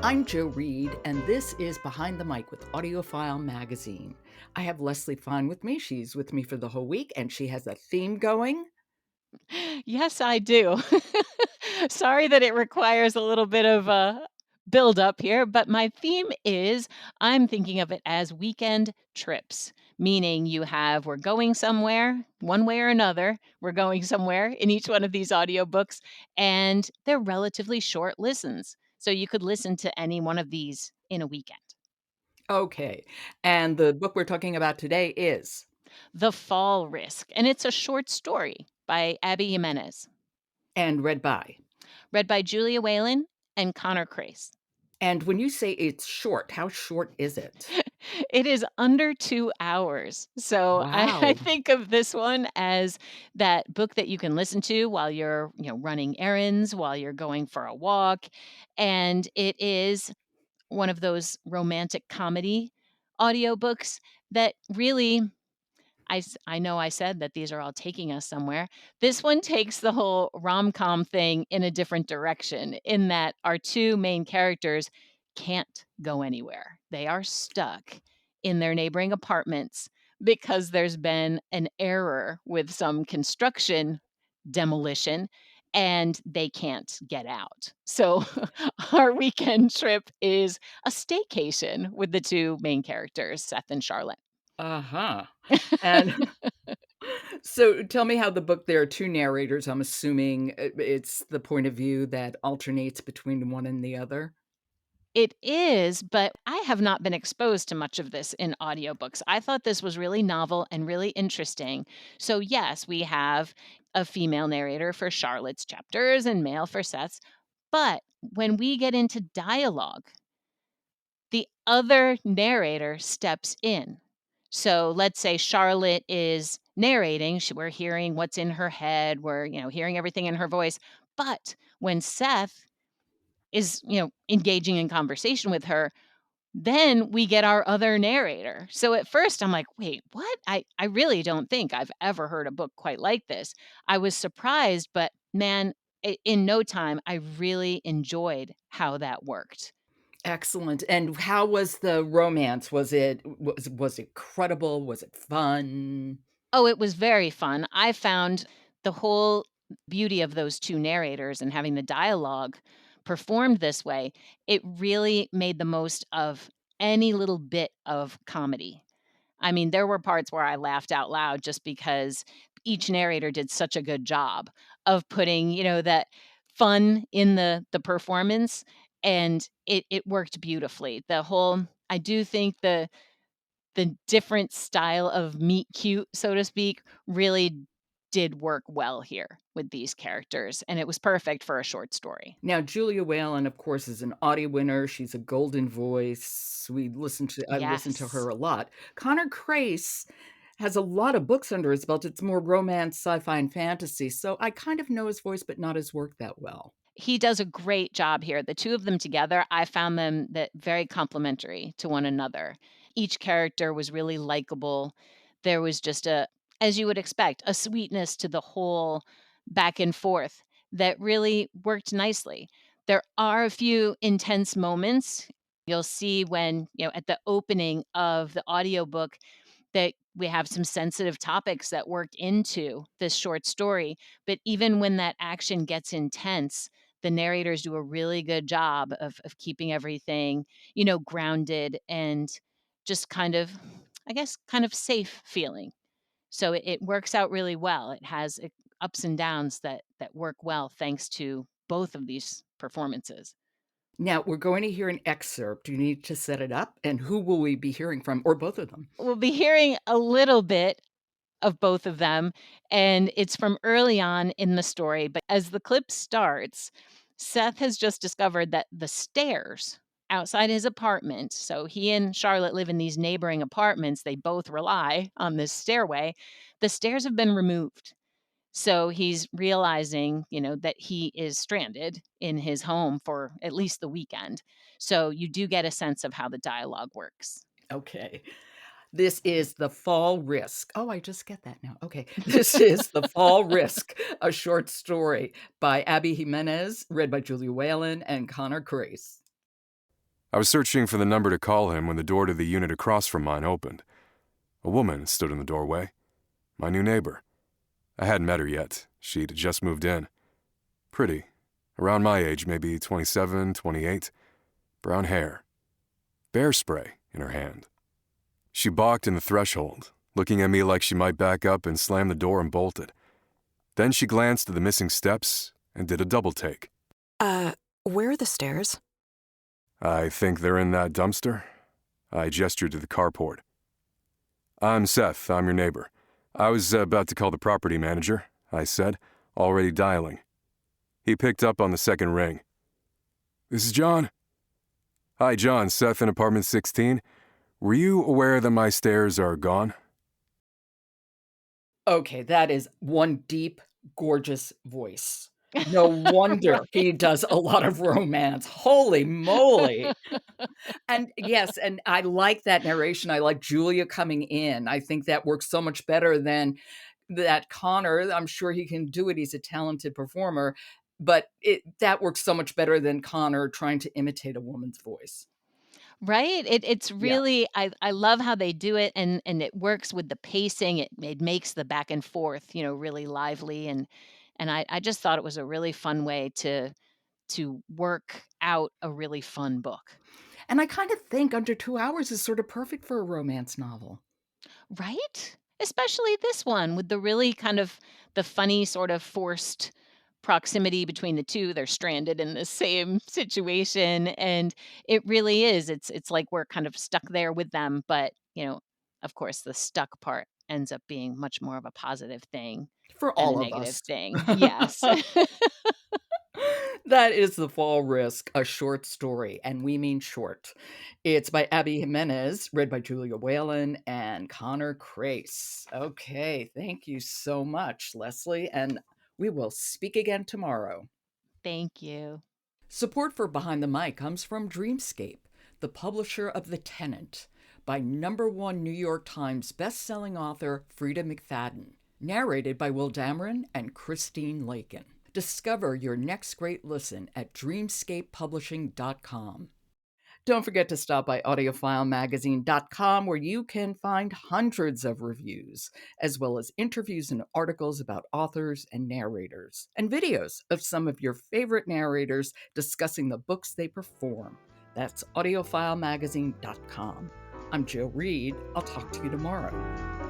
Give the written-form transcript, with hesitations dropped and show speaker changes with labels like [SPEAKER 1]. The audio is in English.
[SPEAKER 1] I'm Joe Reed, and this is Behind the Mic with AudioFile magazine. I have Leslie Fine with me. She's with me for the whole week, and she has a theme going.
[SPEAKER 2] Yes, I do. Sorry that it requires a little bit of a build up here, but my theme is I'm thinking of it as weekend trips, meaning we're going somewhere one way or another. We're going somewhere in each one of these audiobooks, and they're relatively short listens. So you could listen to any one of these in a weekend.
[SPEAKER 1] Okay, and the book we're talking about today is.
[SPEAKER 2] The Fall Risk, and it's a short story by Abby Jimenez,
[SPEAKER 1] And read by.
[SPEAKER 2] read by Julia Whelan and Connor Crais.
[SPEAKER 1] And when you say it's short, how short is it?
[SPEAKER 2] It is under 2 hours. So I
[SPEAKER 1] Wow.
[SPEAKER 2] think of this one as that book that you can listen to while you're, running errands, while you're going for a walk. And it is one of those romantic comedy audiobooks that really I know I said that these are all taking us somewhere. This one takes the whole rom-com thing in a different direction in that our 2 main characters can't go anywhere. They are stuck in their neighboring apartments because there's been an error with some construction demolition, and they can't get out. So our weekend trip is a staycation with the 2 main characters, Seth and Charlotte.
[SPEAKER 1] Uh-huh. And so tell me how the book there are 2 narrators. I'm assuming it's the point of view that alternates between one and the other.
[SPEAKER 2] It is, but I have not been exposed to much of this in audiobooks. I thought this was really novel and really interesting. So, yes, we have a female narrator for Charlotte's chapters and male for Seth's. But when we get into dialogue, the other narrator steps in. So let's say Charlotte is narrating, we're hearing what's in her head, we're, hearing everything in her voice. But when Seth is, engaging in conversation with her, then we get our other narrator. So at first I'm like, "Wait, what? I really don't think I've ever heard a book quite like this." I was surprised, but man, in no time I really enjoyed how that worked.
[SPEAKER 1] Excellent, and how was the romance? Was it credible? Was it fun?
[SPEAKER 2] Oh, it was very fun. I found the whole beauty of those 2 narrators and having the dialogue performed this way, it really made the most of any little bit of comedy. I mean, there were parts where I laughed out loud just because each narrator did such a good job of putting, that fun in the performance, and it worked beautifully. I do think the different style of meet cute, so to speak, really did work well here with these characters, and it was perfect for a short story.
[SPEAKER 1] Now, Julia Whalen, of course, is an Audie winner. She's a golden voice. I listen to
[SPEAKER 2] Yes.
[SPEAKER 1] her a lot. Connor Crais has a lot of books under his belt. It's more romance, sci-fi, and fantasy, so I kind of know his voice, but not his work that well.
[SPEAKER 2] He does a great job here. The 2 of them together, I found them that very complementary to one another. Each character was really likable. There was just as you would expect, a sweetness to the whole back and forth that really worked nicely. There are a few intense moments. You'll see when, at the opening of the audiobook that we have some sensitive topics that work into this short story, but even when that action gets intense, the narrators do a really good job of keeping everything, grounded and just kind of, I guess, kind of safe feeling. So it works out really well. It has ups and downs that work well thanks to both of these performances.
[SPEAKER 1] Now, we're going to hear an excerpt. You need to set it up, and who will we be hearing from, or both of them?
[SPEAKER 2] We'll be hearing a little bit of both of them, and it's from early on in the story, but as the clip starts, Seth has just discovered that the stairs outside his apartment, so he and Charlotte live in these neighboring apartments, they both rely on this stairway, the stairs have been removed. So he's realizing, that he is stranded in his home for at least the weekend. So you do get a sense of how the dialogue works.
[SPEAKER 1] Okay. This is The Fall Risk. Oh, I just get that now. Okay. This is The Fall Risk, a short story by Abby Jimenez, read by Julia Whalen and Connor Crais.
[SPEAKER 3] I was searching for the number to call him when the door to the unit across from mine opened. A woman stood in the doorway, my new neighbor. I hadn't met her yet. She'd just moved in. Pretty. Around my age, maybe 27, 28. Brown hair. Bear spray in her hand. She balked in the threshold, looking at me like she might back up and slam the door and bolted. Then she glanced at the missing steps and did a double take.
[SPEAKER 4] Where are the stairs?
[SPEAKER 3] I think they're in that dumpster. I gestured to the carport. I'm Seth, I'm your neighbor. I was about to call the property manager, I said, already dialing. He picked up on the second ring. This is John. Hi, John, Seth in apartment 16. Were you aware that my stairs are gone?
[SPEAKER 1] Okay, that is one deep, gorgeous voice. No wonder he
[SPEAKER 2] Right.
[SPEAKER 1] does a lot of romance. Holy moly. And yes, and I like that narration. I like Julia coming in. I think that works so much better than that Connor. I'm sure he can do it. He's a talented performer, but that works so much better than Connor trying to imitate a woman's voice.
[SPEAKER 2] Right? It's
[SPEAKER 1] Yeah.
[SPEAKER 2] really I love how they do it, and it works with the pacing. It makes the back and forth, really lively, and I just thought it was a really fun way to work out a really fun book.
[SPEAKER 1] And I kind of think under 2 hours is sort of perfect for a romance novel.
[SPEAKER 2] Right? Especially this one with the really kind of the funny sort of forced proximity between the 2. They're stranded in the same situation, and it really is. It's like we're kind of stuck there with them, but, of course, the stuck part ends up being much more of a positive thing
[SPEAKER 1] For
[SPEAKER 2] than a
[SPEAKER 1] all of
[SPEAKER 2] negative
[SPEAKER 1] us.
[SPEAKER 2] thing. Yes.
[SPEAKER 1] That is The Fall Risk, a short story, and we mean short. It's by Abby Jimenez, read by Julia Whelan and Connor Crais. Okay, thank you so much, Leslie, and we will speak again tomorrow.
[SPEAKER 2] Thank you.
[SPEAKER 1] Support for Behind the Mic comes from Dreamscape, the publisher of The Tenant, by #1 New York Times bestselling author Frida McFadden, narrated by Will Dameron and Christine Lakin. Discover your next great listen at dreamscapepublishing.com. Don't forget to stop by audiofilemagazine.com where you can find hundreds of reviews, as well as interviews and articles about authors and narrators, and videos of some of your favorite narrators discussing the books they perform. That's audiofilemagazine.com. I'm Joe Reed. I'll talk to you tomorrow.